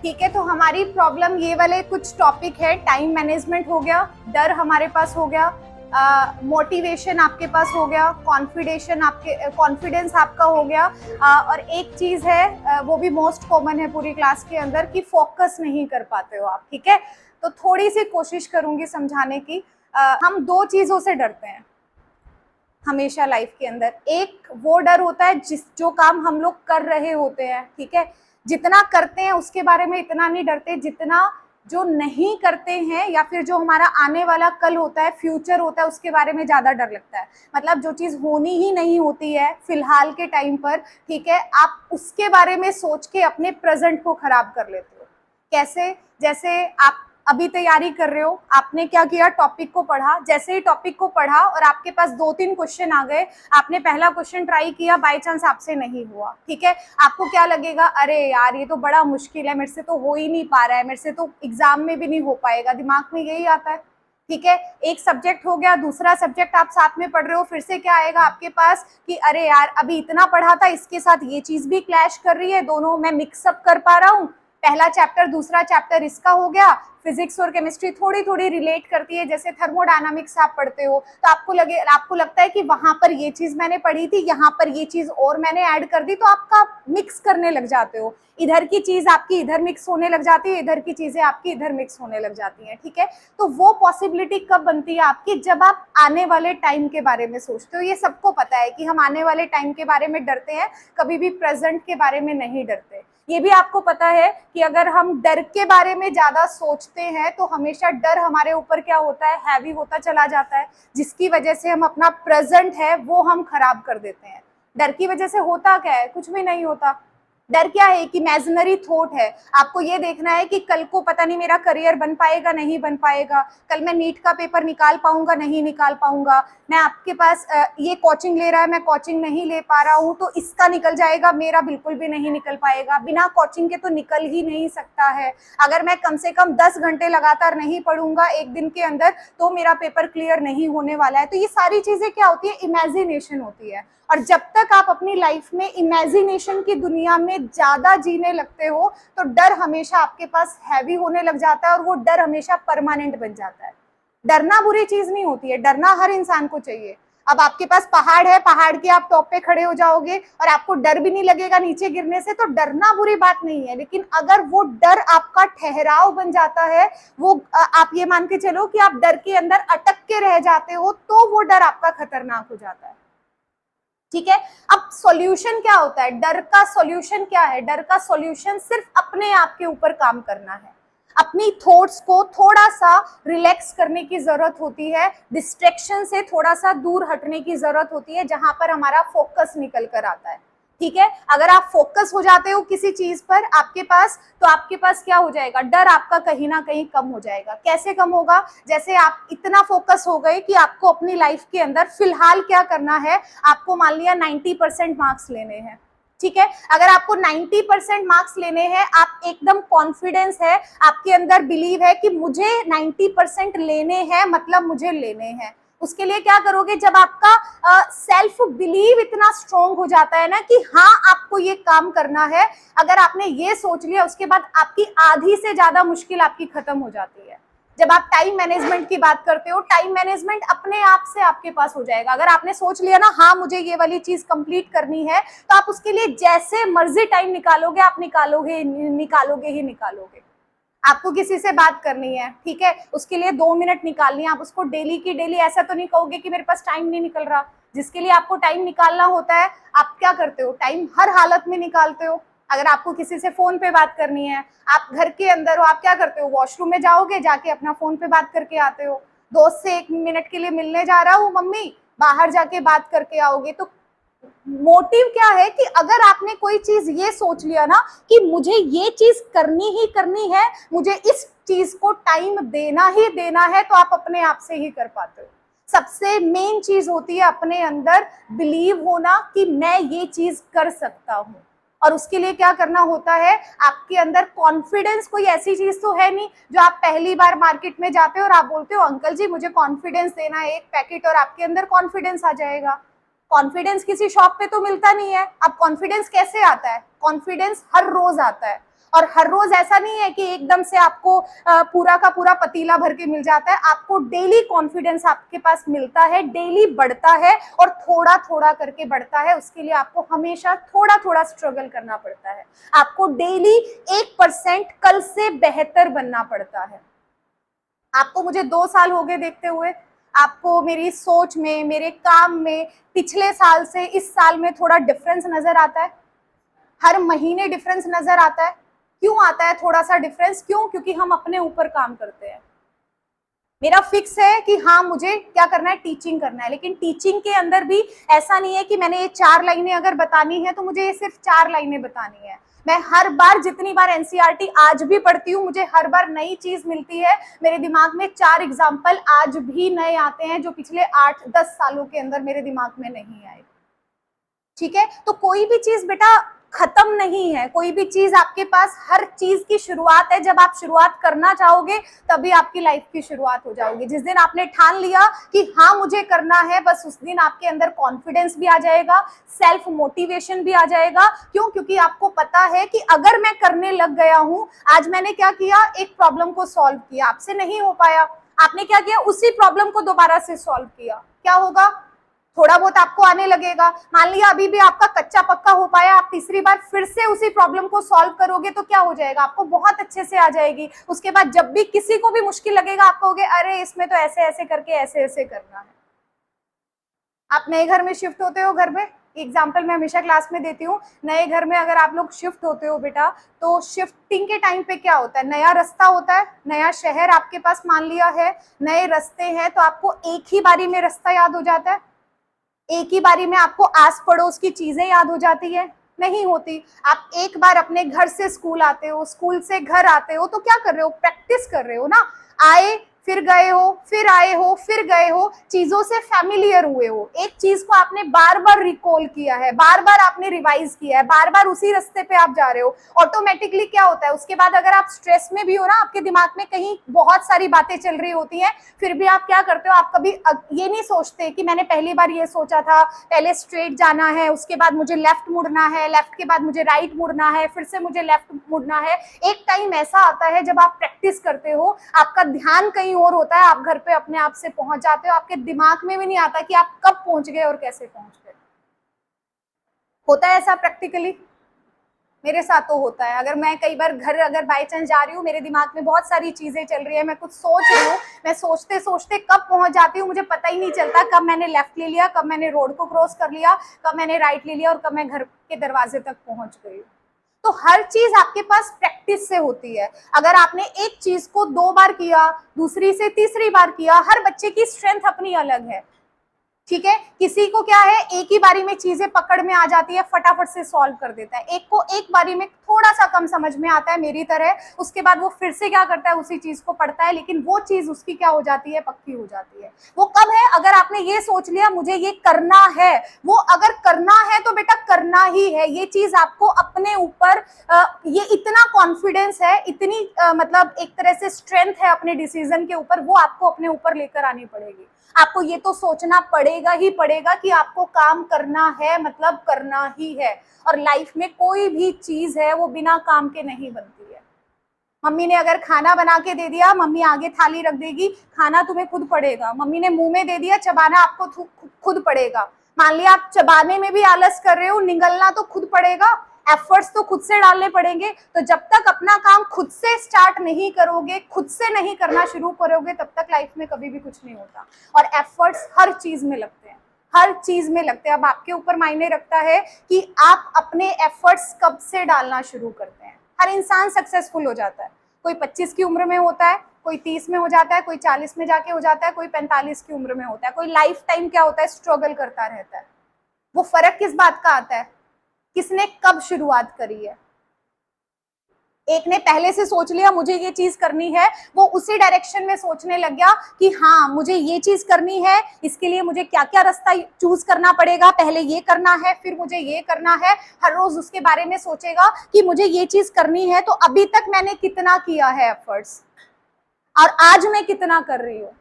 ठीक है, तो हमारी प्रॉब्लम ये वाले कुछ टॉपिक है। टाइम मैनेजमेंट हो गया, डर हमारे पास हो गया, मोटिवेशन आपके पास हो गया, कॉन्फिडेंस आपका हो गया, और एक चीज है वो भी मोस्ट कॉमन है पूरी क्लास के अंदर कि फोकस नहीं कर पाते हो आप। ठीक है, तो थोड़ी सी कोशिश करूंगी समझाने की। हम दो चीजों से डरते हैं हमेशा लाइफ के अंदर। एक वो डर होता है जो काम हम लोग कर रहे होते हैं, ठीक है, जितना करते हैं उसके बारे में इतना नहीं डरते जितना जो नहीं करते हैं या फिर जो हमारा आने वाला कल होता है, फ्यूचर होता है, उसके बारे में ज्यादा डर लगता है। मतलब जो चीज होनी ही नहीं होती है फिलहाल के टाइम पर, ठीक है, आप उसके बारे में सोच के अपने प्रेजेंट को खराब कर लेते हो। कैसे? जैसे आप अभी तैयारी कर रहे हो, आपने क्या किया, टॉपिक को पढ़ा। जैसे ही टॉपिक को पढ़ा और आपके पास 2-3 क्वेश्चन आ गए, आपने पहला क्वेश्चन ट्राई किया, बाय चांस आपसे नहीं हुआ, ठीक है, आपको क्या लगेगा, अरे यार ये तो बड़ा मुश्किल है, मेरे से तो हो ही नहीं पा रहा है, मेरे से तो एग्जाम में भी नहीं हो पाएगा। दिमाग में यही आता है। ठीक है, एक सब्जेक्ट हो गया, दूसरा सब्जेक्ट आप साथ में पढ़ रहे हो, फिर से क्या आएगा आपके पास कि अरे यार अभी इतना पढ़ा था, इसके साथ ये चीज भी क्लैश कर रही है, दोनों मैं मिक्सअप कर पा रहा हूँ। पहला चैप्टर दूसरा चैप्टर इसका हो गया। फिजिक्स और केमिस्ट्री थोड़ी थोड़ी रिलेट करती है, जैसे थर्मोडायनामिक्स आप पढ़ते हो तो आपको लगता है कि वहां पर ये चीज मैंने पढ़ी थी, यहाँ पर ये चीज और मैंने ऐड कर दी, तो आपका मिक्स करने लग जाते हो। इधर की चीज आपकी इधर मिक्स होने लग जाती है, इधर की चीजें आपकी इधर मिक्स होने लग जाती हैं। ठीक है, तो वो पॉसिबिलिटी कब बनती है आपकी, जब आप आने वाले टाइम के बारे में सोचते हो। ये सबको पता है कि हम आने वाले टाइम के बारे में डरते हैं, कभी भी प्रेजेंट के बारे में नहीं डरते। ये भी आपको पता है कि अगर हम डर के बारे में ज्यादा सोचते हैं तो हमेशा डर हमारे ऊपर क्या होता है, हैवी होता चला जाता है, जिसकी वजह से हम अपना प्रेजेंट है वो हम खराब कर देते हैं। डर की वजह से होता क्या है, कुछ भी नहीं होता। डर क्या है, एक इमेजिनरी थॉट है। आपको ये देखना है कि कल को पता नहीं मेरा करियर बन पाएगा नहीं बन पाएगा, कल मैं नीट का पेपर निकाल पाऊंगा नहीं निकाल पाऊंगा, मैं आपके पास ये कोचिंग ले रहा है, मैं कोचिंग नहीं ले पा रहा हूँ तो इसका निकल जाएगा, मेरा बिल्कुल भी नहीं निकल पाएगा, बिना कोचिंग के तो निकल ही नहीं सकता है, अगर मैं कम से कम 10 घंटे लगातार नहीं पढ़ूंगा एक दिन के अंदर तो मेरा पेपर क्लियर नहीं होने वाला है। तो ये सारी चीजें क्या होती है, इमेजिनेशन होती है। और जब तक आप अपनी लाइफ में इमेजिनेशन की दुनिया में ज्यादा जीने लगते हो तो डर हमेशा आपके पास हैवी होने लग जाता है और वो डर हमेशा परमानेंट बन जाता है। डरना बुरी चीज नहीं होती है, डरना हर इंसान को चाहिए। अब आपके पास पहाड़ है, पहाड़ के आप टॉप पे खड़े हो जाओगे और आपको डर भी नहीं लगेगा नीचे गिरने से, तो डरना बुरी बात नहीं है। लेकिन अगर वो डर आपका ठहराव बन जाता है, वो आप ये मान के चलो कि आप डर के अंदर अटक के रह जाते हो, तो वो डर आपका खतरनाक हो जाता है। ठीक है, अब सॉल्यूशन क्या होता है, डर का सॉल्यूशन क्या है, डर का सॉल्यूशन सिर्फ अपने आप के ऊपर काम करना है। अपनी थॉट्स को थोड़ा सा रिलैक्स करने की जरूरत होती है, डिस्ट्रैक्शन से थोड़ा सा दूर हटने की जरूरत होती है, जहां पर हमारा फोकस निकल कर आता है। ठीक है, अगर आप फोकस हो जाते हो किसी चीज पर आपके पास, तो आपके पास क्या हो जाएगा, डर आपका कहीं ना कहीं कम हो जाएगा। कैसे कम होगा, जैसे आप इतना फोकस हो गए कि आपको अपनी लाइफ के अंदर फिलहाल क्या करना है, आपको मान लिया 90% मार्क्स लेने हैं। ठीक है, अगर आपको 90% मार्क्स लेने हैं, आप एकदम कॉन्फिडेंस है, आपके अंदर बिलीव है कि मुझे 90% लेने हैं, मतलब मुझे लेने हैं। उसके लिए क्या करोगे, जब आपका सेल्फ बिलीव इतना स्ट्रॉन्ग हो जाता है ना कि हाँ आपको ये काम करना है, अगर आपने ये सोच लिया, उसके बाद आपकी आधी से ज्यादा मुश्किल आपकी खत्म हो जाती है। जब आप टाइम मैनेजमेंट की बात करते हो, टाइम मैनेजमेंट अपने आप से आपके पास हो जाएगा। अगर आपने सोच लिया ना हाँ मुझे ये वाली चीज कंप्लीट करनी है, तो आप उसके लिए जैसे मर्जी टाइम निकालोगे, आप निकालोगे निकालोगे ही निकालोगे। आपको किसी से बात करनी है, ठीक है, उसके लिए 2 मिनट निकालनी है, आप उसको डेली की डेली ऐसा तो नहीं कहोगे कि मेरे पास टाइम नहीं निकल रहा। जिसके लिए आपको टाइम निकालना होता है, आप क्या करते हो, टाइम हर हालत में निकालते हो। अगर आपको किसी से फोन पे बात करनी है, आप घर के अंदर हो, आप क्या करते हो, वॉशरूम में जाओगे, जाके अपना फोन पे बात करके आते हो। दोस्त से 1 मिनट के लिए मिलने जा रहा हूँ मम्मी, बाहर जाके बात करके आओगे। तो मोटिव क्या है कि अगर आपने कोई चीज ये सोच लिया ना कि मुझे ये चीज करनी ही करनी है, मुझे इस चीज को टाइम देना ही देना है, तो आप अपने आप से ही कर पाते हो। सबसे मेन चीज होती है अपने अंदर बिलीव होना कि मैं ये चीज कर सकता हूं। और उसके लिए क्या करना होता है, आपके अंदर कॉन्फिडेंस कोई ऐसी चीज तो है नहीं जो आप पहली बार मार्केट में जाते हो और आप बोलते हो अंकल जी मुझे कॉन्फिडेंस देना है 1 पैकेट, और आपके अंदर कॉन्फिडेंस आ जाएगा। कॉन्फिडेंस किसी शॉप पे तो मिलता नहीं है। अब कॉन्फिडेंस कैसे आता है, कॉन्फिडेंस हर रोज आता है। और हर रोज ऐसा नहीं है कि एकदम से आपको पूरा का पूरा पतीला भर के मिल जाता है। आपको डेली कॉन्फिडेंस आपके पास मिलता है, डेली बढ़ता है और थोड़ा थोड़ा करके बढ़ता है। उसके लिए आपको हमेशा थोड़ा थोड़ा स्ट्रगल करना पड़ता है। आपको डेली 1% कल से बेहतर बनना पड़ता है। आपको मुझे 2 साल हो गए देखते हुए, आपको मेरी सोच में, मेरे काम में पिछले साल से इस साल में थोड़ा डिफरेंस नजर आता है? हर महीने डिफरेंस नजर आता है। क्यों आता है थोड़ा सा डिफरेंस? क्यों? क्योंकि हम अपने ऊपर काम करते हैं। मेरा फिक्स है कि हाँ मुझे क्या करना है, टीचिंग करना है, लेकिन टीचिंग के अंदर भी ऐसा नहीं है कि मैंने ये 4 लाइनें अगर बतानी है तो मुझे ये सिर्फ 4 लाइनें बतानी है। मैं हर बार जितनी बार एनसीईआरटी आज भी पढ़ती हूँ, मुझे हर बार नई चीज मिलती है। मेरे दिमाग में 4 एग्जाम्पल आज भी नए आते हैं जो पिछले 8-10 सालों के अंदर मेरे दिमाग में नहीं आए। ठीक है, तो कोई भी चीज बेटा खत्म नहीं है, कोई भी चीज आपके पास, हर चीज की शुरुआत है। जब आप शुरुआत करना चाहोगे तभी आपकी लाइफ की शुरुआत हो जाओगी। जिस दिन आपने ठान लिया कि हाँ मुझे करना है, बस उस दिन आपके अंदर कॉन्फिडेंस भी आ जाएगा, सेल्फ मोटिवेशन भी आ जाएगा। क्यों? क्योंकि आपको पता है कि अगर मैं करने लग गया हूं, आज मैंने क्या किया, एक प्रॉब्लम को सॉल्व किया, आपसे नहीं हो पाया, आपने क्या किया, उसी प्रॉब्लम को दोबारा से सॉल्व किया। क्या होगा? थोड़ा बहुत आपको आने लगेगा। मान लिया अभी भी आपका कच्चा पक्का हो पाया, आप तीसरी बार फिर से उसी प्रॉब्लम को सॉल्व करोगे तो क्या हो जाएगा, आपको बहुत अच्छे से आ जाएगी। उसके बाद जब भी किसी को भी मुश्किल लगेगा आप कहोगे अरे इसमें तो ऐसे ऐसे करके ऐसे ऐसे करना है। आप नए घर में शिफ्ट होते हो, घर में एग्जाम्पल मैं हमेशा क्लास में देती हूँ, नए घर में अगर आप लोग शिफ्ट होते हो बेटा, तो शिफ्टिंग के टाइम पे क्या होता है, नया रास्ता होता है, नया शहर आपके पास मान लिया है, नए रास्ते हैं, तो आपको एक ही बारी में रास्ता याद हो जाता है? एक ही बारी में आपको आस पड़ोस की चीजें याद हो जाती है? नहीं होती। आप एक बार अपने घर से स्कूल आते हो, स्कूल से घर आते हो, तो क्या कर रहे हो, प्रैक्टिस कर रहे हो ना। आए, फिर गए हो, फिर आए हो, फिर गए हो, चीजों से फैमिलियर हुए हो, एक चीज को आपने बार बार रिकॉल किया है, बार बार आपने रिवाइज किया है, बार बार उसी रास्ते पे आप जा रहे हो। ऑटोमेटिकली क्या होता है, उसके बाद अगर आप स्ट्रेस में भी हो ना, आपके दिमाग में कहीं बहुत सारी बातें चल रही होती हैं, फिर भी आप क्या करते हो, आप कभी ये नहीं सोचते कि मैंने पहली बार ये सोचा था, पहले स्ट्रेट जाना है, उसके बाद मुझे लेफ्ट मुड़ना है, लेफ्ट के बाद मुझे राइट मुड़ना है, फिर से मुझे लेफ्ट मुड़ना है। एक टाइम ऐसा आता है जब आप प्रैक्टिस करते हो, आपका ध्यान कहीं और होता है, आप घर पे अपने आप से पहुंच जाते हो, आपके दिमाग में भी नहीं आता कि आप कब पहुंच गए और कैसे पहुंच गए। होता है ऐसा प्रैक्टिकली? मेरे साथ तो होता है। अगर मैं कई बार घर अगर बाई चांस जा रही हूँ, मेरे दिमाग में बहुत सारी चीजें चल रही है, मैं कुछ सोच रही हूँ, मैं सोचते सोचते कब पहुंच जाती हूँ मुझे पता ही नहीं चलता, कब मैंने लेफ्ट ले लिया, कब मैंने रोड को क्रॉस कर लिया, कब मैंने राइट ले लिया और कब मैं घर के दरवाजे तक पहुंच गई। तो हर चीज आपके पास प्रैक्टिस से होती है। अगर आपने एक चीज को 2 बार किया, दूसरी से तीसरी बार किया, हर बच्चे की स्ट्रेंथ अपनी अलग है। ठीक है, किसी को क्या है, एक ही बारी में चीजें पकड़ में आ जाती है, फटाफट से सॉल्व कर देता है, एक को एक बारी में थोड़ा सा कम समझ में आता है मेरी तरह, उसके बाद वो फिर से क्या करता है, उसी चीज को पढ़ता है, लेकिन वो चीज उसकी क्या हो जाती है, पक्की हो जाती है। वो कब है, अगर आपने ये सोच लिया मुझे ये करना है, वो अगर करना है तो बेटा करना ही है। ये चीज आपको अपने ऊपर ये इतना कॉन्फिडेंस है, इतनी मतलब एक तरह से स्ट्रेंथ है अपने डिसीजन के ऊपर, वो आपको अपने ऊपर लेकर आनी पड़ेगी। आपको ये तो सोचना पड़ेगा ही पड़ेगा कि आपको काम करना है, मतलब करना ही है। और लाइफ में कोई भी चीज है वो बिना काम के नहीं बनती है। मम्मी ने अगर खाना बना के दे दिया, मम्मी आगे थाली रख देगी, खाना तुम्हें खुद पड़ेगा। मम्मी ने मुंह में दे दिया, चबाना आपको खुद पड़ेगा। मान लिया आप चबाने में भी आलस कर रहे हो, निगलना तो खुद पड़ेगा, एफर्ट्स तो खुद से डालने पड़ेंगे। तो जब तक अपना काम खुद से स्टार्ट नहीं करोगे, खुद से नहीं करना शुरू करोगे, तब तक लाइफ में कभी भी कुछ नहीं होता। और एफर्ट्स हर चीज में लगते हैं, हर चीज में लगते हैं। अब आपके ऊपर मायने रखता है कि आप अपने एफर्ट्स कब से डालना शुरू करते हैं। हर इंसान सक्सेसफुल हो जाता है, कोई 25 की उम्र में होता है, कोई 30 में हो जाता है, कोई 40 में जाके हो जाता है, कोई 45 की उम्र में होता है, कोई लाइफ टाइम क्या होता है, स्ट्रगल करता रहता है। वो फर्क किस बात का आता है, किसने कब शुरुआत करी है। एक ने पहले से सोच लिया मुझे ये चीज करनी है, वो उसी डायरेक्शन में सोचने लग गया कि हाँ मुझे ये चीज करनी है, इसके लिए मुझे क्या क्या रास्ता चूज करना पड़ेगा, पहले ये करना है फिर मुझे ये करना है। हर रोज उसके बारे में सोचेगा कि मुझे ये चीज करनी है, तो अभी तक मैंने कितना किया है एफर्ट्स और आज मैं कितना कर रही हूँ।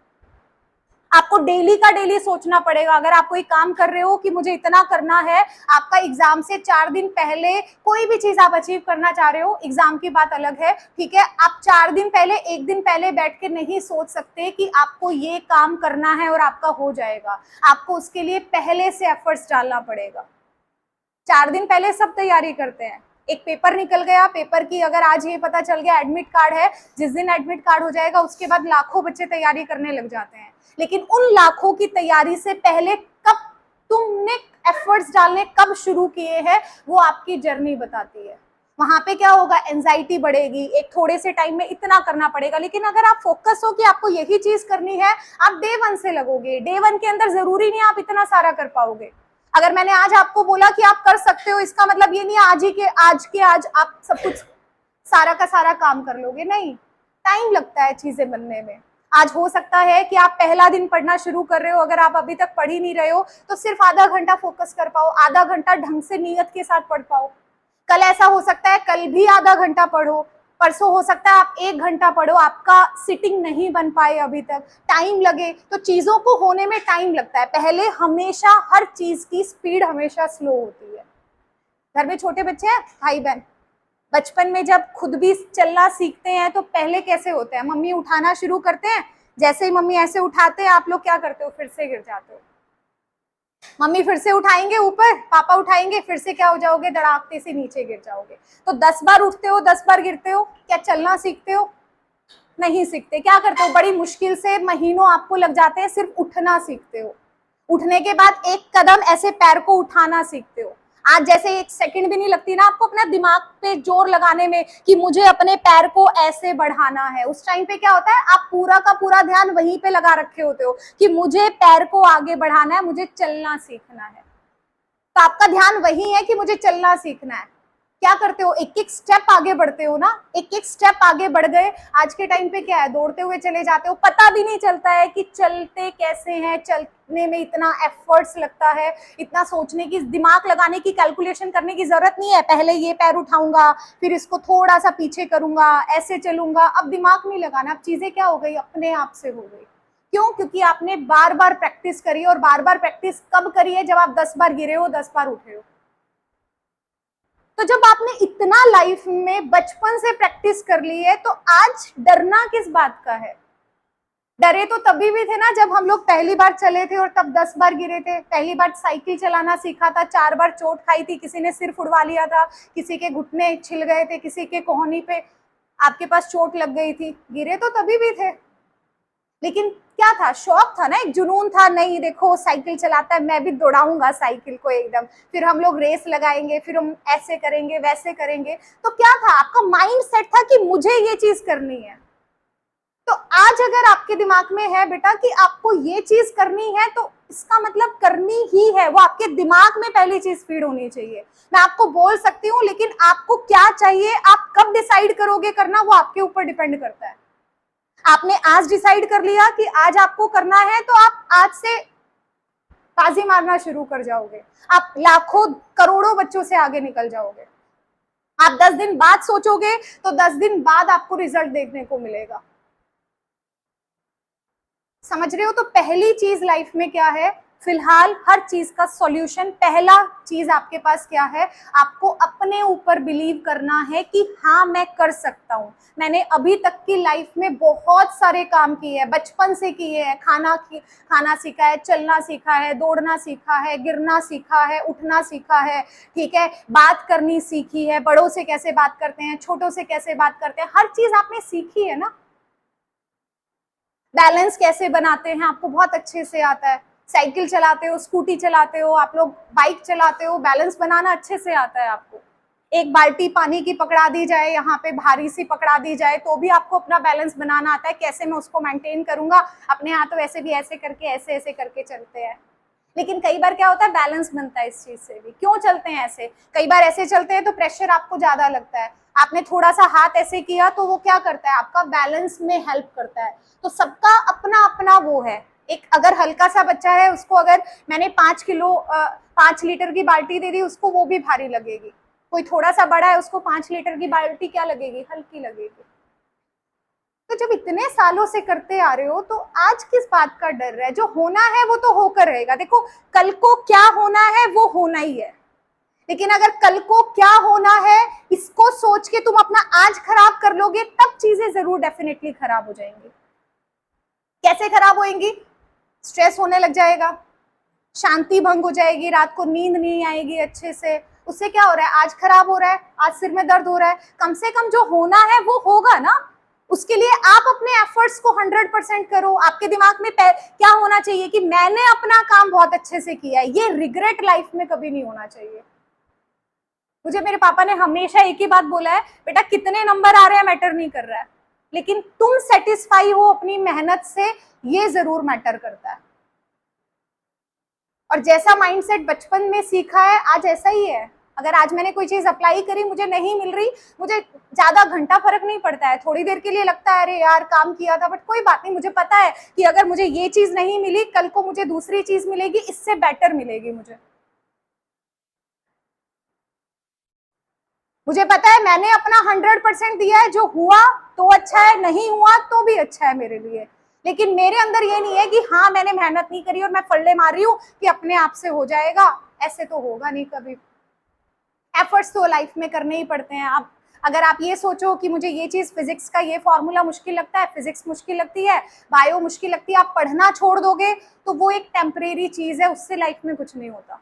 आपको डेली का डेली सोचना पड़ेगा। अगर आप कोई काम कर रहे हो कि मुझे इतना करना है, आपका एग्जाम से 4 दिन पहले कोई भी चीज आप अचीव करना चाह रहे हो, एग्जाम की बात अलग है, ठीक है, आप 4 दिन पहले, 1 दिन पहले बैठ के नहीं सोच सकते कि आपको ये काम करना है और आपका हो जाएगा। आपको उसके लिए पहले से एफर्ट्स डालना पड़ेगा। 4 दिन पहले सब तैयारी करते हैं। एक पेपर निकल गया, पेपर की अगर आज ये पता चल गया एडमिट कार्ड है, जिस दिन एडमिट कार्ड हो जाएगा उसके बाद लाखों बच्चे तैयारी करने लग जाते हैं। लेकिन उन लाखों की तैयारी से पहले कब तुमने एफर्ट्स डालने कब शुरू किए हैं, वो आपकी जर्नी बताती है। वहां पे क्या होगा, एंजाइटी बढ़ेगी, एक थोड़े से टाइम में इतना करना पड़ेगा। लेकिन अगर आप फोकस हो कि आपको यही चीज करनी है, आप डे 1 से लगोगे। डे 1 के अंदर जरूरी नहीं आप इतना सारा कर पाओगे। अगर मैंने आज आपको बोला कि आप कर सकते हो, इसका मतलब ये नहीं आज आप सब कुछ सारा का सारा काम कर लोगे, नहीं, टाइम लगता है चीजें बनने में। आज हो सकता है कि आप पहला दिन पढ़ना शुरू कर रहे हो, अगर आप अभी तक पढ़ ही नहीं रहे हो तो सिर्फ आधा घंटा फोकस कर पाओ, आधा घंटा ढंग से नियत के साथ पढ़ पाओ। कल ऐसा हो सकता है कल भी आधा घंटा पढ़ो, परसों हो सकता है आप 1 घंटा पढ़ो, आपका सिटिंग नहीं बन पाए, अभी तक टाइम लगे। तो चीजों को होने में टाइम लगता है। पहले हमेशा हर चीज की स्पीड हमेशा स्लो होती है। घर में छोटे बच्चे हैं, भाई बहन, बचपन में जब खुद भी चलना सीखते हैं तो पहले कैसे होते हैं, मम्मी उठाना शुरू करते हैं, जैसे ही मम्मी ऐसे उठाते हैं आप लोग क्या करते हो, फिर से गिर जाते हो। मम्मी फिर से उठाएंगे ऊपर, पापा उठाएंगे, फिर से क्या हो जाओगे, धड़ाकते से नीचे गिर जाओगे। तो 10 बार उठते हो, 10 बार गिरते हो, क्या चलना सीखते हो? नहीं सीखते। क्या करते हो, बड़ी मुश्किल से महीनों आपको लग जाते हैं, सिर्फ उठना सीखते हो। उठने के बाद एक कदम ऐसे पैर को उठाना सीखते हो। आज जैसे 1 सेकंड भी नहीं लगती ना आपको अपना दिमाग पे जोर लगाने में कि मुझे अपने पैर को ऐसे बढ़ाना है। उस टाइम पे क्या होता है, आप पूरा का पूरा ध्यान वहीं पे लगा रखे होते हो कि मुझे पैर को आगे बढ़ाना है, मुझे चलना सीखना है। तो आपका ध्यान वही है कि मुझे चलना सीखना है। क्या करते हो, एक एक स्टेप आगे बढ़ते हो ना, एक एक स्टेप आगे बढ़ गए। आज के टाइम पे क्या है, दौड़ते हुए चले जाते हो, पता भी नहीं चलता है कि चलते कैसे हैं। चलने में इतना एफर्ट्स लगता है, इतना सोचने की, दिमाग लगाने की, कैलकुलेशन करने की जरूरत नहीं है। पहले ये पैर उठाऊंगा, फिर इसको थोड़ा सा पीछे करूंगा, ऐसे चलूंगा। अब दिमाग नहीं लगाना, अब चीजें क्या हो गई, अपने आप से हो गई। क्यों? क्योंकि आपने बार बार प्रैक्टिस करी। और बार बार प्रैक्टिस कब करी है, जब आप 10 बार गिरे हो, 10 बार उठे हो। तो जब आपने इतना लाइफ में बचपन से प्रैक्टिस कर ली है, तो आज डरना किस बात का है? डरे तो तभी भी थे ना जब हम लोग पहली बार चले थे और तब 10 बार गिरे थे। पहली बार साइकिल चलाना सीखा था, 4 बार चोट खाई थी, किसी ने सिर फुड़वा लिया था, किसी के घुटने छिल गए थे, किसी के कोहनी पे आपके पास चोट लग गई थी। गिरे तो तभी भी थे, लेकिन क्या था, शौक था ना, एक जुनून था, नहीं देखो साइकिल चलाता है, मैं भी दौड़ाऊंगा साइकिल को एकदम, फिर हम लोग रेस लगाएंगे, फिर हम ऐसे करेंगे, वैसे करेंगे। तो क्या था, आपका माइंड सेट था कि मुझे ये चीज करनी है। तो आज अगर आपके दिमाग में है बेटा कि आपको ये चीज करनी है, तो इसका मतलब करनी ही है, वो आपके दिमाग में पहली चीज फीड होनी चाहिए। मैं आपको बोल सकती हूँ, लेकिन आपको क्या चाहिए, आप कब डिसाइड करोगे करना, वो आपके ऊपर डिपेंड करता है। आपने आज डिसाइड कर लिया कि आज आपको करना है, तो आप आज से बाजी मारना शुरू कर जाओगे, आप लाखों करोड़ों बच्चों से आगे निकल जाओगे। आप 10 दिन बाद सोचोगे तो 10 दिन बाद आपको रिजल्ट देखने को मिलेगा। समझ रहे हो? तो पहली चीज लाइफ में क्या है, फिलहाल हर चीज का सॉल्यूशन, पहला चीज आपके पास क्या है, आपको अपने ऊपर बिलीव करना है कि हाँ मैं कर सकता हूँ। मैंने अभी तक की लाइफ में बहुत सारे काम किए हैं, बचपन से किए हैं, खाना सीखा है, चलना सीखा है, दौड़ना सीखा है, गिरना सीखा है, उठना सीखा है, ठीक है, बात करनी सीखी है, बड़ों से कैसे बात करते हैं, छोटों से कैसे बात करते हैं, हर चीज आपने सीखी है ना। बैलेंस कैसे बनाते हैं आपको बहुत अच्छे से आता है। साइकिल चलाते हो, स्कूटी चलाते हो, आप लोग बाइक चलाते हो, बैलेंस बनाना अच्छे से आता है आपको। एक बाल्टी पानी की पकड़ा दी जाए, यहाँ पे भारी सी पकड़ा दी जाए, तो भी आपको अपना बैलेंस बनाना आता है, कैसे मैं उसको मेंटेन करूंगा। अपने हाथ तो वैसे भी ऐसे करके, ऐसे ऐसे करके चलते हैं। लेकिन कई बार क्या होता है, बैलेंस बनता है इस चीज से भी। क्यों चलते हैं ऐसे, कई बार ऐसे चलते हैं तो प्रेशर आपको ज्यादा लगता है, आपने थोड़ा सा हाथ ऐसे किया तो वो क्या करता है, आपका बैलेंस में हेल्प करता है। तो सबका अपना अपना वो है। एक अगर हल्का सा बच्चा है, उसको अगर मैंने 5 लीटर की बाल्टी दे दी, उसको वो भी भारी लगेगी। कोई थोड़ा सा बड़ा है, उसको 5 लीटर की बाल्टी क्या लगेगी, हल्की लगेगी। तो जब इतने सालों से करते आ रहे हो तो आज किस बात का डर है? जो होना है वो तो होकर रहेगा। देखो, कल को क्या होना है वो होना ही है, लेकिन अगर कल को क्या होना है इसको सोच के तुम अपना आज खराब कर लोगे तब चीजें जरूर डेफिनेटली खराब हो जाएंगी। कैसे खराब होएंगी? स्ट्रेस होने लग जाएगा, शांति भंग हो जाएगी, रात को नींद नहीं आएगी अच्छे से। उससे क्या हो रहा है? आज खराब हो रहा है, आज सिर में दर्द हो रहा है। कम से कम जो होना है वो होगा ना, उसके लिए आप अपने एफर्ट्स को 100% करो। आपके दिमाग में क्या होना चाहिए कि मैंने अपना काम बहुत अच्छे से किया है। ये रिग्रेट लाइफ में कभी नहीं होना चाहिए। मुझे मेरे पापा ने हमेशा एक ही बात बोला है, बेटा कितने नंबर आ रहे हैं मैटर नहीं कर रहा है, लेकिन तुम सेटिस्फाई हो अपनी मेहनत से, ये जरूर मैटर करता है। और जैसा माइंडसेट बचपन में सीखा है आज ऐसा ही है। अगर आज मैंने कोई चीज अप्लाई करी, मुझे नहीं मिल रही, मुझे ज्यादा घंटा फर्क नहीं पड़ता है। थोड़ी देर के लिए लगता है अरे यार काम किया था, बट कोई बात नहीं। मुझे पता है कि अगर मुझे ये चीज नहीं मिली, कल को मुझे दूसरी चीज मिलेगी, इससे बेटर मिलेगी। मुझे पता है मैंने अपना 100% दिया है। जो हुआ तो अच्छा है, नहीं हुआ तो भी अच्छा है मेरे लिए। लेकिन मेरे अंदर ये नहीं है कि हाँ मैंने मेहनत नहीं करी और मैं फल्ले मार रही हूँ कि अपने आप से हो जाएगा। ऐसे तो होगा नहीं कभी। एफर्ट्स तो लाइफ में करने ही पड़ते हैं। आप अगर आप ये सोचो कि मुझे ये चीज, फिजिक्स का ये फॉर्मूला मुश्किल लगता है, फिजिक्स मुश्किल लगती है, बायो मुश्किल लगती है, आप पढ़ना छोड़ दोगे तो वो एक टेम्परेरी चीज है, उससे लाइफ में कुछ नहीं होता।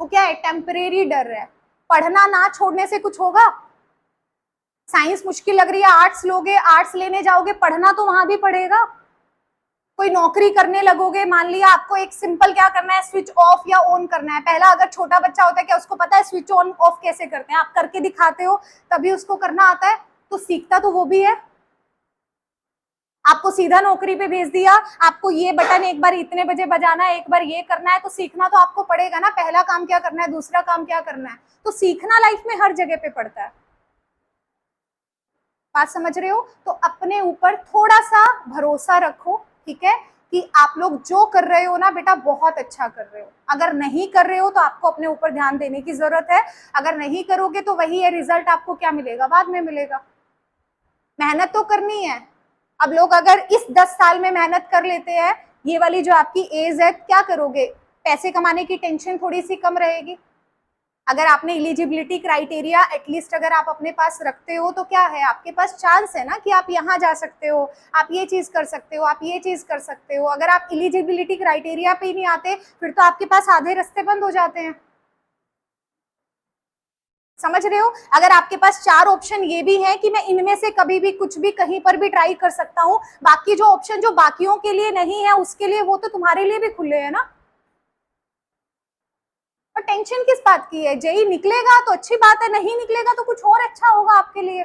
वो क्या है? टेम्परेरी डर है। पढ़ना ना छोड़ने से कुछ होगा? साइंस मुश्किल लग रही है, आर्ट्स लोगे, आर्ट्स लेने जाओगे, पढ़ना तो वहां भी पड़ेगा। कोई नौकरी करने लगोगे, मान लिया आपको एक सिंपल क्या करना है, स्विच ऑफ या ऑन करना है। पहला अगर छोटा बच्चा होता है, क्या उसको पता है स्विच ऑन ऑफ कैसे करते हैं? आप करके दिखाते हो तभी उसको करना आता है। तो सीखता तो वो भी है। आपको सीधा नौकरी पे भेज दिया, आपको ये बटन एक बार इतने बजे बजाना है, एक बार ये करना है, तो सीखना तो आपको पड़ेगा ना। पहला काम क्या करना है, दूसरा काम क्या करना है, तो सीखना लाइफ में हर जगह पे पड़ता है। बात समझ रहे हो? तो अपने ऊपर थोड़ा सा भरोसा रखो, ठीक है, कि आप लोग जो कर रहे हो ना बेटा बहुत अच्छा कर रहे हो। अगर नहीं कर रहे हो तो आपको अपने ऊपर ध्यान देने की जरूरत है। अगर नहीं करोगे तो वही है, रिजल्ट आपको क्या मिलेगा, बाद में मिलेगा। मेहनत तो करनी है। अब लोग अगर इस 10 साल में मेहनत कर लेते हैं, ये वाली जो आपकी एज है, क्या करोगे? पैसे कमाने की टेंशन थोड़ी सी कम रहेगी। अगर आपने एलिजिबिलिटी क्राइटेरिया एटलीस्ट अगर आप अपने पास रखते हो तो क्या है, आपके पास चांस है ना कि आप यहाँ जा सकते हो, आप ये चीज कर सकते हो, आप ये चीज कर सकते हो। अगर आप एलिजिबिलिटी क्राइटेरिया पे ही नहीं आते फिर तो आपके पास आधे रास्ते बंद हो जाते हैं। समझ रहे हो? अगर आपके पास 4 ऑप्शन ये भी है कि मैं इनमें से कभी भी कुछ भी कहीं पर भी ट्राई कर सकता हूँ, बाकी जो ऑप्शन जो बाकियों के लिए नहीं है उसके लिए वो तो तुम्हारे लिए भी खुले है ना। और टेंशन किस बात की है? जेई निकलेगा तो अच्छी बात है, नहीं निकलेगा तो कुछ और अच्छा होगा आपके लिए।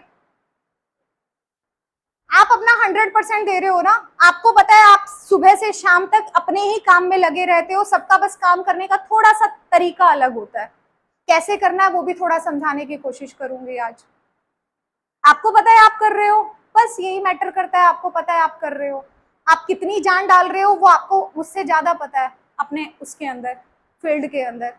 आप अपना 100% दे रहे हो ना। आपको पता है आप सुबह से शाम तक अपने ही काम में लगे रहते हो। सबका बस काम करने का थोड़ा सा तरीका अलग होता है। कैसे करना है वो भी थोड़ा समझाने की कोशिश करूंगी आज। आपको पता है आप कर रहे हो, बस यही मैटर करता है। आपको पता है आप कर रहे हो, आप कितनी जान डाल रहे हो वो आपको मुझसे ज्यादा पता है अपने उसके अंदर, फील्ड के अंदर।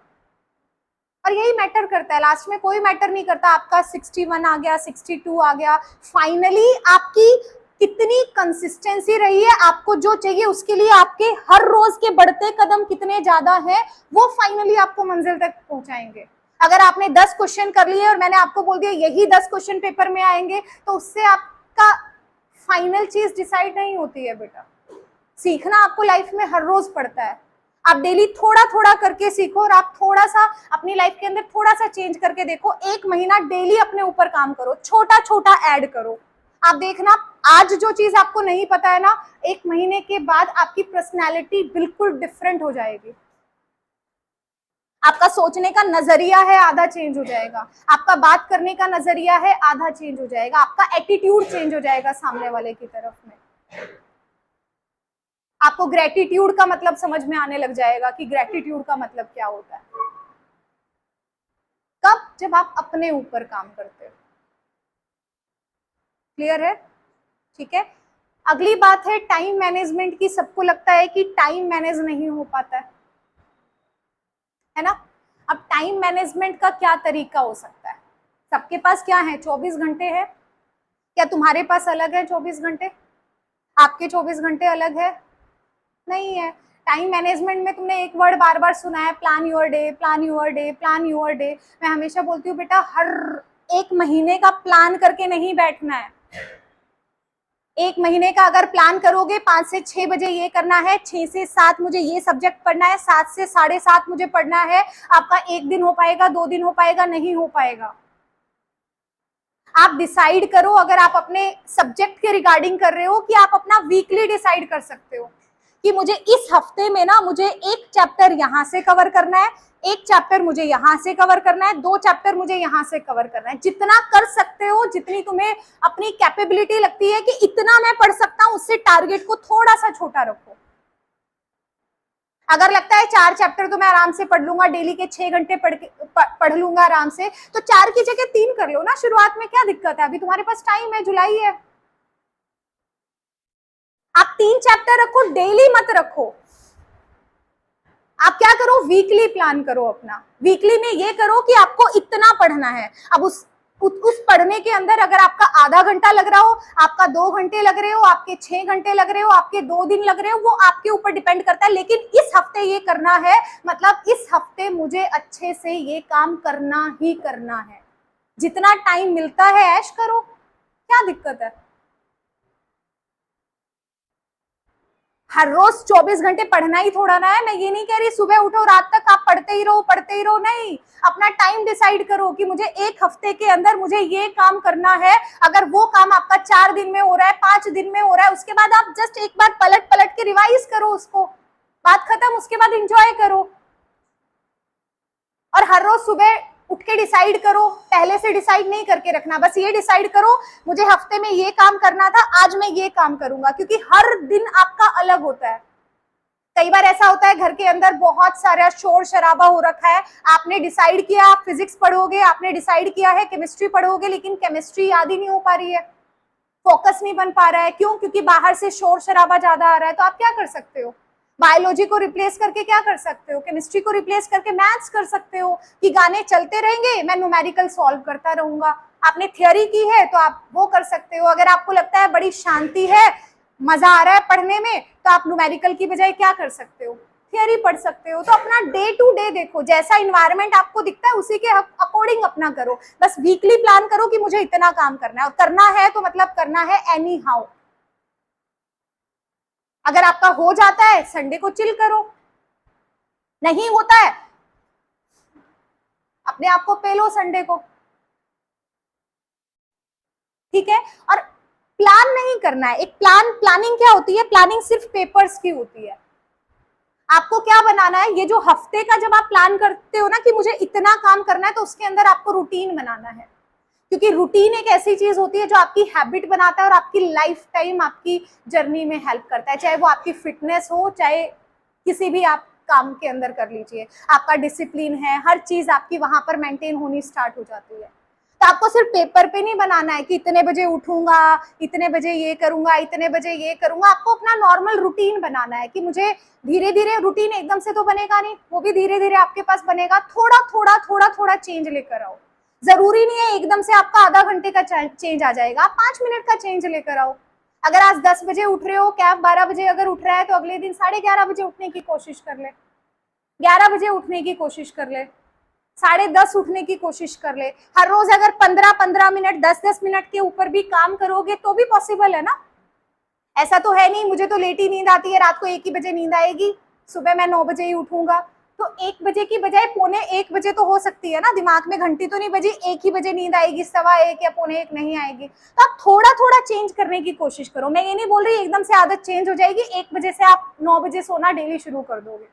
और यही मैटर करता है। लास्ट में कोई मैटर नहीं करता आपका 61 आ गया, 62 आ गया। फाइनली आपकी कितनी कंसिस्टेंसी रही है, आपको जो चाहिए उसके लिए आपके हर रोज के बढ़ते कदम कितने ज्यादा हैं, वो फाइनली आपको मंजिल तक पहुंचाएंगे। अगर आपने 10 क्वेश्चन कर लिए और मैंने आपको बोल दिया यही 10 क्वेश्चन पेपर में आएंगे, तो उससे आपका फाइनल चीज डिसाइड नहीं होती है बेटा। सीखना आपको लाइफ में हर रोज पड़ता है। आप डेली थोड़ा थोड़ा करके सीखो और आप थोड़ा सा अपनी लाइफ के अंदर थोड़ा सा चेंज करके देखो। 1 महीना डेली अपने ऊपर काम करो, छोटा छोटा ऐड करो। आप देखना आज जो चीज आपको नहीं पता है ना, 1 महीने के बाद आपकी पर्सनैलिटी बिल्कुल डिफरेंट हो जाएगी। आपका सोचने का नजरिया है आधा चेंज हो जाएगा, आपका बात करने का नजरिया है आधा चेंज हो जाएगा, आपका एटीट्यूड चेंज हो जाएगा सामने वाले की तरफ में। आपको ग्रेटिट्यूड का मतलब समझ में आने लग जाएगा कि ग्रेटिट्यूड का मतलब क्या होता है। कब? जब आप अपने ऊपर काम करते हो। क्लियर है? ठीक है। अगली बात है टाइम मैनेजमेंट की। सबको लगता है कि टाइम मैनेज नहीं हो पाता है ना। अब टाइम मैनेजमेंट का क्या तरीका हो सकता है? सबके पास क्या है, 24 घंटे है। क्या तुम्हारे पास अलग है 24 घंटे? आपके 24 घंटे अलग है? नहीं है। टाइम मैनेजमेंट में तुमने एक वर्ड बार बार सुना है, plan your day, plan your day, plan your day. मैं हमेशा बोलती हूँ बेटा, हर एक महीने का प्लान करके नहीं बैठना है। एक महीने का अगर प्लान करोगे, 5 से 6 बजे ये करना है, 6 से 7 मुझे ये सब्जेक्ट पढ़ना है, 7 से 7:30 मुझे पढ़ना है, आपका एक दिन हो पाएगा, 2 दिन हो पाएगा? नहीं हो पाएगा। आप डिसाइड करो, अगर आप अपने सब्जेक्ट के रिगार्डिंग कर रहे हो, कि आप अपना वीकली डिसाइड कर सकते हो कि मुझे इस हफ्ते में ना मुझे एक चैप्टर यहाँ से कवर करना है, एक चैप्टर मुझे यहाँ से कवर करना है, 2 चैप्टर मुझे यहाँ से कवर करना है। जितना कर सकते हो, जितनी तुम्हें अपनी कैपेबिलिटी लगती है कि इतना मैं पढ़ सकता हूँ, उससे टारगेट को थोड़ा सा छोटा रखो। अगर लगता है 4 चैप्टर तो मैं आराम से पढ़ लूंगा, डेली के 6 घंटे पढ़ लूंगा आराम से, तो 4 की जगह 3 कर लो ना शुरुआत में, क्या दिक्कत है? अभी तुम्हारे पास टाइम है, जुलाई है। आप 3 चैप्टर रखो, डेली मत रखो। आप क्या करो, वीकली प्लान करो अपना। वीकली में ये करो कि आपको इतना पढ़ना है। अब उस पढ़ने के अंदर अगर आपका आधा घंटा लग रहा हो, आपका 2 घंटे लग रहे हो, आपके 6 घंटे लग रहे हो, आपके 2 दिन लग रहे हो, वो आपके ऊपर डिपेंड करता है। लेकिन इस हफ्ते ये करना है, मतलब इस हफ्ते मुझे अच्छे से ये काम करना ही करना है। जितना टाइम मिलता है ऐश करो, क्या दिक्कत है? हर रोज 24 घंटे पढ़ना ही थोड़ा ना है। मैं ये नहीं कह रही सुबह उठो रात तक आप पढ़ते ही रहो, नहीं। अपना टाइम डिसाइड करो कि मुझे एक हफ्ते के अंदर मुझे ये काम करना है। अगर वो काम आपका 4 दिन में हो रहा है, 5 दिन में हो रहा है, उसके बाद आप जस्ट एक बार पलट पलट के रिवाइज करो उसको, बात खत्म। उसके बाद एंजॉय करो। और हर रोज सुबह उठ के डिसाइड करो, पहले से डिसाइड नहीं करके रखना। बस ये डिसाइड करो मुझे हफ्ते में ये काम करना था, आज मैं ये काम करूंगा, क्योंकि हर दिन आपका अलग होता है। कई बार ऐसा होता है घर के अंदर बहुत सारा शोर शराबा हो रखा है, आपने डिसाइड किया आप फिजिक्स पढ़ोगे, आपने डिसाइड किया है केमिस्ट्री पढ़ोगे, लेकिन केमिस्ट्री याद ही नहीं हो पा रही है, फोकस नहीं बन पा रहा है। क्यों? क्योंकि बाहर से शोर शराबा ज्यादा आ रहा है। तो आप क्या कर सकते हो? बायोलॉजी को रिप्लेस करके क्या कर सकते हो? केमिस्ट्री को रिप्लेस करके मैथ्स कर सकते हो, कि गाने चलते रहेंगे, मैं न्यूमेरिकल सॉल्व करता रहूंगा। आपने थियोरी की है तो आप वो कर सकते हो। अगर आपको लगता है बड़ी शांति है, मजा आ रहा है पढ़ने में, तो आप न्यूमेरिकल की बजाय क्या कर सकते हो? थियोरी पढ़ सकते हो। तो अपना डे टू डे देखो, जैसा इन्वायरमेंट आपको दिखता है उसी के अकॉर्डिंग अपना करो। बस वीकली प्लान करो कि मुझे इतना काम करना है, और करना है तो मतलब करना है एनी हाउ। अगर आपका हो जाता है संडे को चिल करो, नहीं होता है अपने आप को पेलो संडे को, ठीक है? और प्लान नहीं करना है। एक प्लानिंग क्या होती है? प्लानिंग सिर्फ पेपर्स की होती है। आपको क्या बनाना है? ये जो हफ्ते का जब आप प्लान करते हो ना कि मुझे इतना काम करना है, तो उसके अंदर आपको रूटीन बनाना है, क्योंकि रूटीन एक ऐसी चीज होती है जो आपकी हैबिट बनाता है और आपकी लाइफ टाइम आपकी जर्नी में हेल्प करता है। चाहे वो आपकी फिटनेस हो, चाहे किसी भी आप काम के अंदर कर लीजिए, आपका डिसिप्लिन है, हर चीज आपकी वहां पर मेंटेन होनी स्टार्ट हो जाती है। तो आपको सिर्फ पेपर पे नहीं बनाना है कि इतने बजे उठूंगा, इतने बजे ये करूंगा, इतने बजे ये करूंगा। आपको अपना नॉर्मल रूटीन बनाना है कि मुझे धीरे धीरे, रूटीन एकदम से तो बनेगा नहीं, वो भी धीरे धीरे आपके पास बनेगा। थोड़ा थोड़ा थोड़ा थोड़ा चेंज लेकर आओ। जरूरी नहीं है एकदम से आपका आधा घंटे का चेंज आ जाएगा, आप 5 मिनट का चेंज लेकर आओ। अगर आज 10 बजे उठ रहे हो, कैब 12 बजे अगर उठ रहा है, तो अगले दिन 11:30 बजे उठने की कोशिश कर ले, 11 बजे उठने की कोशिश कर ले, 10:30 उठने की कोशिश कर ले। हर रोज अगर 15-15 मिनट, 10-10 मिनट के ऊपर भी काम करोगे तो भी पॉसिबल है ना। ऐसा तो है नहीं मुझे तो लेट ही नींद आती है, रात को 1 ही बजे नींद आएगी, सुबह मैं 9 बजे ही उठूंगा। तो 1 बजे की बजाय 1:45 बजे तो हो सकती है ना, दिमाग में घंटी तो नहीं बजी 1 ही बजे नींद आएगी, 1:15 या 1:45 नहीं आएगी। तो आप थोड़ा थोड़ा चेंज करने की कोशिश करो। मैं ये नहीं बोल रही एकदम से आदत चेंज हो जाएगी, 1 बजे से आप 9 बजे सोना डेली शुरू कर दोगे,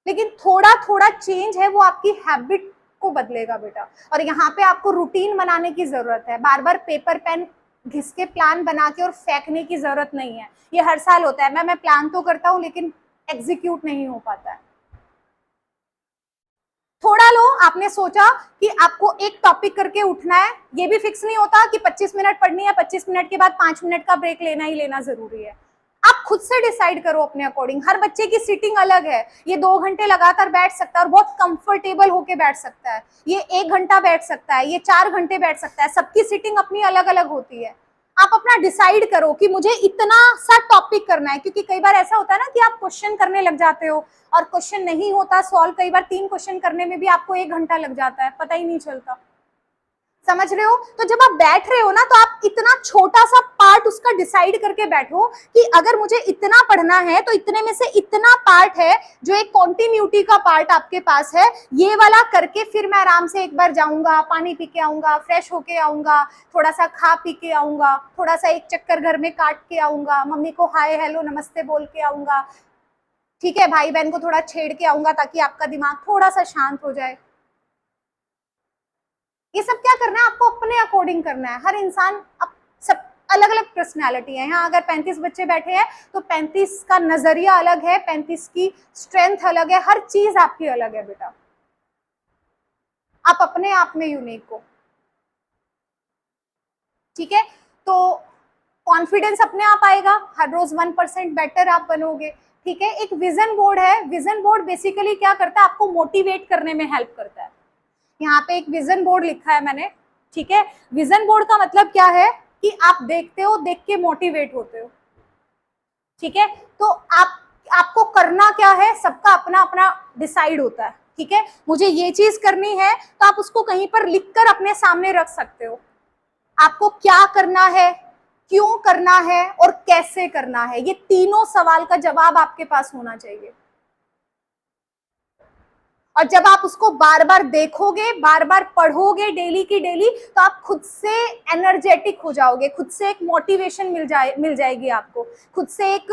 लेकिन थोड़ा थोड़ा चेंज है वो आपकी हैबिट को बदलेगा बेटा। और यहाँ पे आपको रूटीन बनाने की जरूरत है, बार बार पेपर पेन घिस के प्लान बना के और फेंकने की जरूरत नहीं है। ये हर साल होता है, मैं प्लान तो करता हूँ लेकिन एग्जीक्यूट नहीं हो पाता है। थोड़ा लो, आपने सोचा कि आपको एक टॉपिक करके उठना है, ये भी फिक्स नहीं होता कि 25 मिनट पढ़नी है, 25 मिनट के बाद 5 मिनट का ब्रेक लेना ही लेना जरूरी है। आप खुद से डिसाइड करो अपने अकॉर्डिंग। हर बच्चे की सीटिंग अलग है, ये 2 घंटे लगातार बैठ सकता है और बहुत कंफर्टेबल होके बैठ सकता है, ये 1 घंटा बैठ सकता है, ये 4 घंटे बैठ सकता है, सबकी सीटिंग अपनी अलग अलग होती है। आप अपना डिसाइड करो कि मुझे इतना सा टॉपिक करना है, क्योंकि कई बार ऐसा होता है ना कि आप क्वेश्चन करने लग जाते हो और क्वेश्चन नहीं होता सॉल्व, कई बार 3 क्वेश्चन करने में भी आपको 1 घंटा लग जाता है, पता ही नहीं चलता। समझ रहे हो? तो जब आप बैठ रहे हो ना, तो आप इतना छोटा सा पार्ट उसका डिसाइड करके बैठो कि अगर मुझे इतना पढ़ना है तो इतने में से इतना पार्ट है जो एक कॉन्टिन्यूटी का पार्ट आपके पास है, ये वाला करके फिर मैं आराम से एक बार जाऊंगा, पानी पी के आऊंगा, फ्रेश होके आऊंगा, थोड़ा सा खा पी के आऊंगा, थोड़ा सा एक चक्कर घर में काट के आऊंगा, मम्मी को हाय हेलो नमस्ते बोल के आऊंगा, ठीक है, भाई बहन को थोड़ा छेड़ के आऊंगा ताकि आपका दिमाग थोड़ा सा शांत हो जाए। ये सब क्या करना है आपको? अपने अकॉर्डिंग करना है। हर इंसान सब अलग अलग पर्सनैलिटी है। यहाँ अगर 35 बच्चे बैठे हैं तो 35 का नजरिया अलग है, 35 की स्ट्रेंथ अलग है, हर चीज आपकी अलग है बेटा। आप अपने आप में यूनिक हो, ठीक है? तो कॉन्फिडेंस अपने आप आएगा, हर रोज 1% बेटर आप बनोगे, ठीक है? एक विजन बोर्ड है, विजन बोर्ड बेसिकली क्या करता है? आपको मोटिवेट करने में हेल्प करता है। यहाँ पे एक विजन बोर्ड लिखा है मैंने, ठीक है? विजन बोर्ड का मतलब क्या है कि आप देखते हो, देख के मोटिवेट होते हो, ठीक है? तो आपको करना क्या है, सबका अपना अपना डिसाइड होता है, ठीक है? मुझे ये चीज करनी है तो आप उसको कहीं पर लिखकर अपने सामने रख सकते हो। आपको क्या करना है, क्यों करना है और कैसे करना है, ये तीनों सवाल का जवाब आपके पास होना चाहिए। और जब आप उसको बार बार देखोगे, बार बार पढ़ोगे डेली की डेली, तो आप खुद से एनर्जेटिक हो जाओगे, खुद से एक मोटिवेशन मिल जाएगी आपको, खुद से एक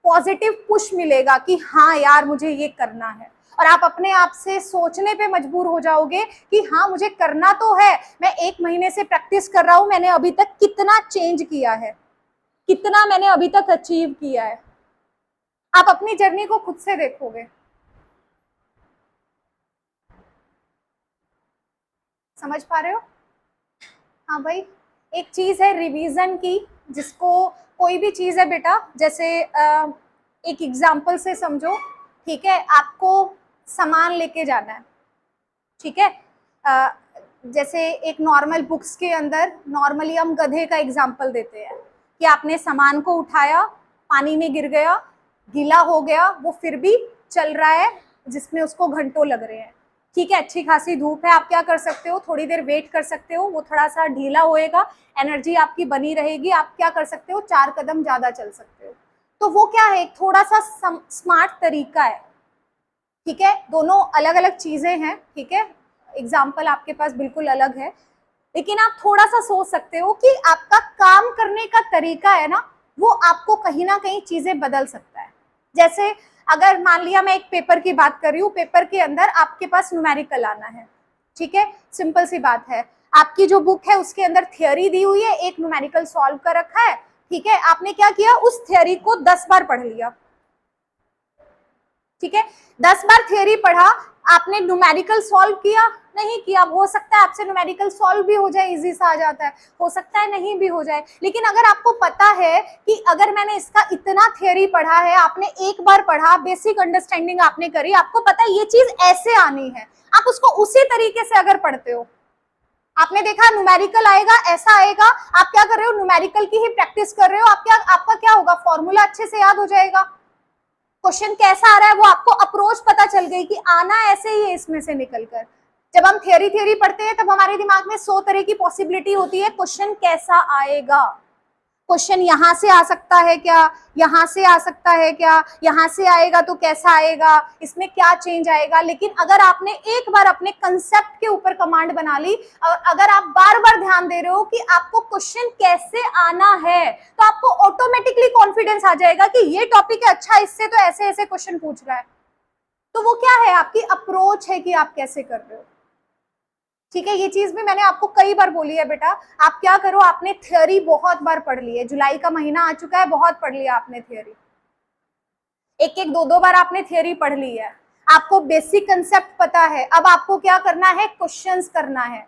पॉजिटिव पुश मिलेगा कि हाँ यार मुझे ये करना है। और आप अपने आप से सोचने पे मजबूर हो जाओगे कि हाँ मुझे करना तो है, मैं 1 महीने से प्रैक्टिस कर रहा हूं, मैंने अभी तक कितना चेंज किया है, कितना मैंने अभी तक अचीव किया है। आप अपनी जर्नी को खुद से देखोगे। समझ पा रहे हो? हाँ भाई, एक चीज है रिवीजन की, जिसको कोई भी चीज है बेटा, जैसे एक एग्जाम्पल से समझो, ठीक है? आपको सामान लेके जाना है, ठीक है? जैसे एक नॉर्मल बुक्स के अंदर नॉर्मली हम गधे का एग्जाम्पल देते हैं कि आपने सामान को उठाया, पानी में गिर गया, गीला हो गया, वो फिर भी चल रहा है, जिसमें उसको घंटों लग रहे हैं, ठीक है? अच्छी खासी धूप है, आप क्या कर सकते हो? थोड़ी देर वेट कर सकते हो, वो थोड़ा सा ढीला होएगा, एनर्जी आपकी बनी रहेगी, आप क्या कर सकते हो? 4 कदम ज्यादा चल सकते हो। तो वो क्या है? थोड़ा सा स्मार्ट तरीका है, ठीक है? दोनों अलग अलग चीजें हैं, ठीक है? एग्जाम्पल आपके पास बिल्कुल अलग है, लेकिन आप थोड़ा सा सोच सकते हो कि आपका काम करने का तरीका है ना, वो आपको कहीं ना कहीं चीजें बदल सकता है। जैसे अगर मान लिया मैं एक पेपर की बात कर रही हूँ, पेपर के अंदर आपके पास न्यूमेरिकल आना है, ठीक है? सिंपल सी बात है, आपकी जो बुक है उसके अंदर थियोरी दी हुई है, एक न्यूमेरिकल सॉल्व कर रखा है, ठीक है? आपने क्या किया? उस थियोरी को 10 बार पढ़ लिया, ठीक है? 10 बार थियोरी पढ़ा, आपने न्यूमेरिकल सॉल्व किया? नहीं किया। हो सकता है आपसे न्यूमेरिकल सॉल्व भी हो जाए, इजी सा आ जाता है, हो सकता है नहीं भी हो जाए, लेकिन अगर आपको पता है कि अगर मैंने इसका इतना थियोरी पढ़ा है, आपने एक बार पढ़ा, बेसिक अंडरस्टैंडिंग आपने करी, आपको पता है ये चीज ऐसे आनी है, आप उसको उसी तरीके से अगर पढ़ते हो, आपने देखा न्यूमेरिकल आएगा, ऐसा आएगा, आप क्या कर रहे हो? न्यूमेरिकल की ही प्रैक्टिस कर रहे हो, आपका क्या होगा? फॉर्मूला अच्छे से याद हो जाएगा, क्वेश्चन कैसा आ रहा है वो आपको अप्रोच पता चल गई कि आना ऐसे ही है इसमें से निकलकर। जब हम थियोरी पढ़ते हैं तब हमारे दिमाग में 100 तरह की पॉसिबिलिटी होती है, क्वेश्चन कैसा आएगा, क्वेश्चन यहाँ से आ सकता है क्या, यहाँ से आ सकता है क्या, यहाँ से आएगा तो कैसा आएगा, इसमें क्या चेंज आएगा। लेकिन अगर आपने एक बार अपने कंसेप्ट के ऊपर कमांड बना ली और अगर आप बार बार ध्यान दे रहे हो कि आपको क्वेश्चन कैसे आना है, तो आपको ऑटोमेटिकली कॉन्फिडेंस आ जाएगा कि ये टॉपिक है, अच्छा इससे तो ऐसे ऐसे क्वेश्चन पूछ रहा है। तो वो क्या है? आपकी अप्रोच है कि आप कैसे कर रहे हो, ठीक है? ये चीज भी मैंने आपको कई बार बोली है बेटा, आप क्या करो, आपने थ्योरी बहुत बार पढ़ ली है, जुलाई का महीना आ चुका है, बहुत पढ़ लिया आपने थ्योरी, एक एक 2 बार आपने थ्योरी पढ़ ली है, आपको बेसिक कंसेप्ट पता है, अब आपको क्या करना है? क्वेश्चंस करना है।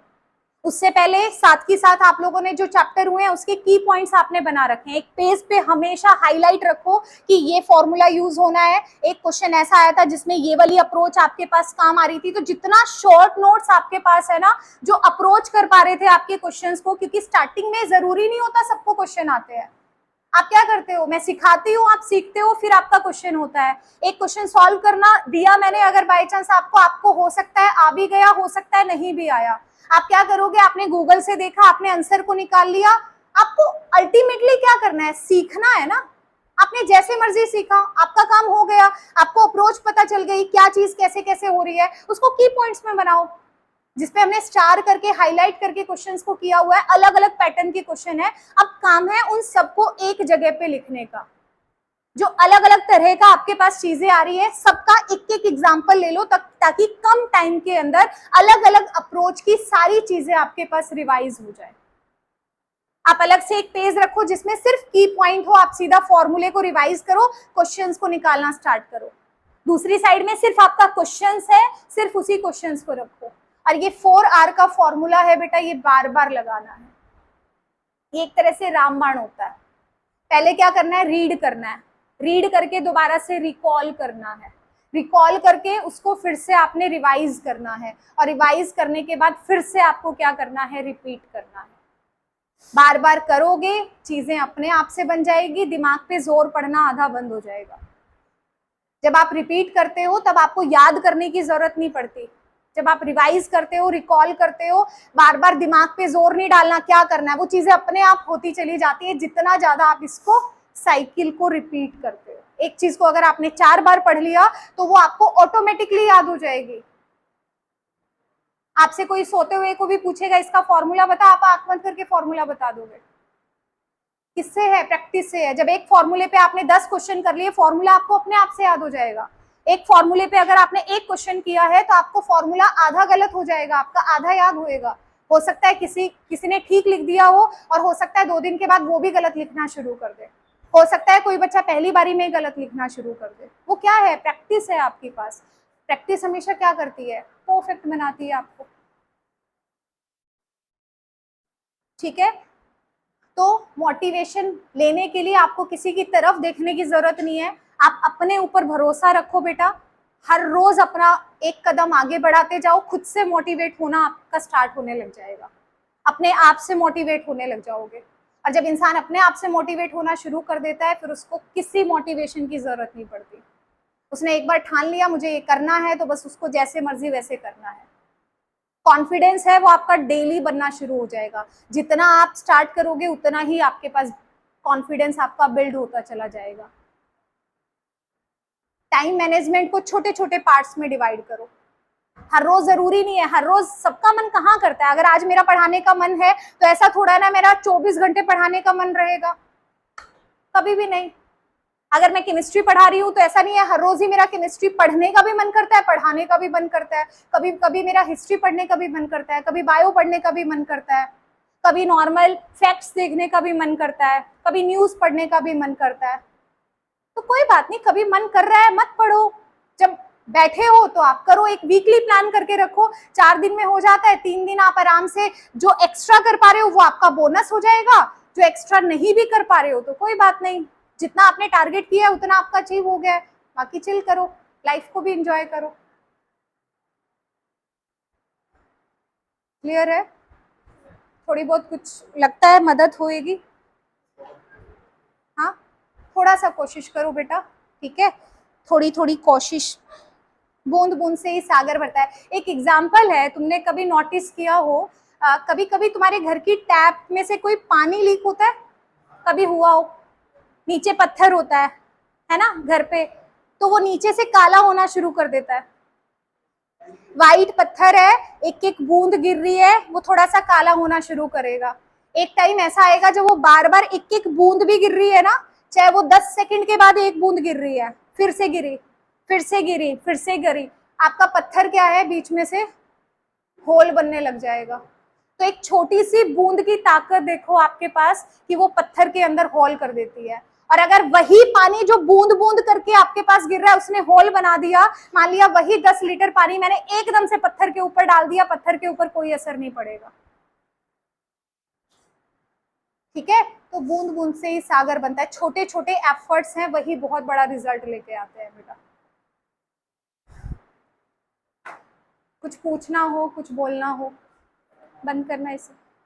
उससे पहले साथ ही साथ आप लोगों ने जो चैप्टर हुए हैं उसके की पॉइंट्स आपने बना रखे हैं। एक पेज पे हमेशा हाईलाइट रखो कि ये फॉर्मूला यूज होना है। एक क्वेश्चन ऐसा आया था जिसमें ये वाली अप्रोच आपके पास काम आ रही थी, तो जितना शॉर्ट नोट्स आपके पास है ना, जो अप्रोच कर पा रहे थे आपके क्वेश्चंस को, क्योंकि स्टार्टिंग में जरूरी नहीं होता सबको क्वेश्चन आते हैं। आप क्या करते हो, मैं सिखाती हूँ, आप सीखते हो, फिर आपका क्वेश्चन होता है। एक क्वेश्चन सॉल्व करना दिया मैंने, अगर बाई चांस आपको हो सकता है आ भी गया, हो सकता है नहीं भी आया, आप क्या करोगे, आपने गूगल से देखा, आपने आंसर को निकाल लिया। आपको अल्टीमेटली क्या करना है, सीखना है ना। आपने जैसे मर्जी सीखा, आपका काम हो गया, आपको अप्रोच पता चल गई, क्या चीज कैसे कैसे हो रही है, उसको की पॉइंट्स में बनाओ, जिसपे हमने स्टार करके हाईलाइट करके क्वेश्चंस को किया हुआ है। अलग अलग पैटर्न के क्वेश्चन है, अब काम है उन सबको एक जगह पे लिखने का। जो अलग अलग तरह का आपके पास चीजें आ रही है, सबका एक एक एग्जांपल ले लो, ताकि कम टाइम के अंदर अलग अलग अप्रोच की सारी चीजें आपके पास रिवाइज हो जाए। आप अलग से एक पेज रखो जिसमें सिर्फ की पॉइंट हो, आप सीधा फॉर्मूले को रिवाइज करो, क्वेश्चंस को निकालना स्टार्ट करो। दूसरी साइड में सिर्फ आपका क्वेश्चंस है, सिर्फ उसी क्वेश्चंस को रखो। और ये 4R का फॉर्मूला है बेटा, ये बार बार लगाना है। ये एक तरह से रामबाण होता है। पहले क्या करना है, रीड करना है, रीड करके दोबारा से रिकॉल करना है, रिकॉल करके उसको फिर से आपने रिवाइज करना है, और रिवाइज करने के बाद फिर से आपको क्या करना है, रिपीट करना है। बार बार करोगे, चीजें अपने आप से बन जाएगी, दिमाग पे जोर पड़ना आधा बंद हो जाएगा। जब आप रिपीट करते हो तब आपको याद करने की जरूरत नहीं पड़ती। जब आप रिवाइज करते हो, रिकॉल करते हो, बार बार दिमाग पे जोर नहीं डालना क्या करना है, वो चीजें अपने आप होती चली जाती है, जितना ज्यादा आप इसको साइकिल को रिपीट करते हो। एक चीज को अगर आपने 4 बार पढ़ लिया तो वो आपको ऑटोमेटिकली याद हो जाएगी। आपसे कोई सोते हुए को भी पूछेगा इसका फॉर्मूला बता, आप आंख बंद करके फॉर्मूला बता दोगे। किससे है, प्रैक्टिस से है। जब एक फॉर्मूले पे आपने 10 क्वेश्चन कर लिए, फॉर्मूला आपको अपने आप से याद हो जाएगा। एक फॉर्मूले पे अगर आपने एक क्वेश्चन किया है तो आपको फॉर्मूला आधा गलत हो जाएगा, आपका आधा याद होएगा। हो सकता है किसी ने ठीक लिख दिया हो, और हो सकता है 2 दिन के बाद वो भी गलत लिखना शुरू कर दे। हो सकता है कोई बच्चा पहली बारी में गलत लिखना शुरू कर दे। वो क्या है, प्रैक्टिस है आपके पास। प्रैक्टिस हमेशा क्या करती है, परफेक्ट बनाती है आपको। ठीक है, तो मोटिवेशन लेने के लिए आपको किसी की तरफ देखने की जरूरत नहीं है, आप अपने ऊपर भरोसा रखो बेटा। हर रोज अपना एक कदम आगे बढ़ाते जाओ, खुद से मोटिवेट होना आपका स्टार्ट होने लग जाएगा, अपने आप से मोटिवेट होने लग जाओगे। और जब इंसान अपने आप से मोटिवेट होना शुरू कर देता है, फिर उसको किसी मोटिवेशन की जरूरत नहीं पड़ती। उसने एक बार ठान लिया मुझे ये करना है, तो बस उसको जैसे मर्जी वैसे करना है। कॉन्फिडेंस है वो आपका डेली बनना शुरू हो जाएगा। जितना आप स्टार्ट करोगे उतना ही आपके पास कॉन्फिडेंस आपका बिल्ड होता चला जाएगा। टाइम मैनेजमेंट को छोटे छोटे पार्ट्स में डिवाइड करो। हर रोज जरूरी नहीं है, हर रोज सबका मन कहाँ करता है। अगर आज मेरा पढ़ाने का मन है तो ऐसा थोड़ा ना मेरा 24 घंटे पढ़ाने का मन रहेगा, कभी भी नहीं। अगर मैं केमिस्ट्री पढ़ा रही हूँ तो ऐसा नहीं है हर रोज ही मेरा केमिस्ट्री पढ़ने का भी मन करता है, पढ़ाने का भी मन करता है। कभी कभी मेरा हिस्ट्री पढ़ने का भी मन करता है, कभी बायो पढ़ने का भी मन करता है, कभी नॉर्मल फैक्ट्स देखने का भी मन करता है, कभी न्यूज पढ़ने का भी मन करता है। तो कोई बात नहीं, कभी मन कर रहा है मत पढ़ो, जब बैठे हो तो आप करो। एक वीकली प्लान करके रखो, 4 दिन में हो जाता है, 3 दिन आप आराम से जो एक्स्ट्रा कर पा रहे हो वो आपका बोनस हो जाएगा। जो एक्स्ट्रा नहीं भी कर पा रहे हो तो कोई बात नहीं, जितना आपने टारगेट किया है उतना आपका अचीव हो गया है, बाकी चिल करो, लाइफ को भी एंजॉय करो। क्लियर है? थोड़ी बहुत कुछ लगता है मदद होएगी? हाँ, थोड़ा सा कोशिश करो बेटा, ठीक है, थोड़ी थोड़ी कोशिश, बूंद बूंद से ही सागर भरता है। एक एग्जाम्पल है, तुमने कभी नोटिस किया हो, कभी कभी तुम्हारे घर की टैप में से कोई पानी लीक होता है, कभी हुआ हो? नीचे पत्थर होता है ना घर पे, तो वो नीचे से काला होना शुरू कर देता है। वाइट पत्थर है, एक एक बूंद गिर रही है, वो थोड़ा सा काला होना शुरू करेगा। एक टाइम ऐसा आएगा जब वो बार बार एक एक बूंद भी गिर रही है ना, चाहे वो 10 सेकंड के बाद एक बूंद गिर रही है, फिर से गिरी, फिर से गिरी, फिर से गिरी, आपका पत्थर क्या है, बीच में से होल बनने लग जाएगा। तो एक छोटी सी बूंद की ताकत देखो आपके पास कि वो पत्थर के अंदर होल कर देती है। और अगर वही पानी जो बूंद बूंद करके आपके पास गिर रहा है उसने होल बना दिया, मान लिया वही 10 लीटर पानी मैंने एकदम से पत्थर के ऊपर डाल दिया, पत्थर के ऊपर कोई असर नहीं पड़ेगा। ठीक है, तो बूंद बूंद से ही सागर बनता है। छोटे छोटे एफर्ट्स हैं, वही बहुत बड़ा रिजल्ट लेके आते हैं बेटा। कुछ पूछना हो, कुछ बोलना हो, बंद करना इसे।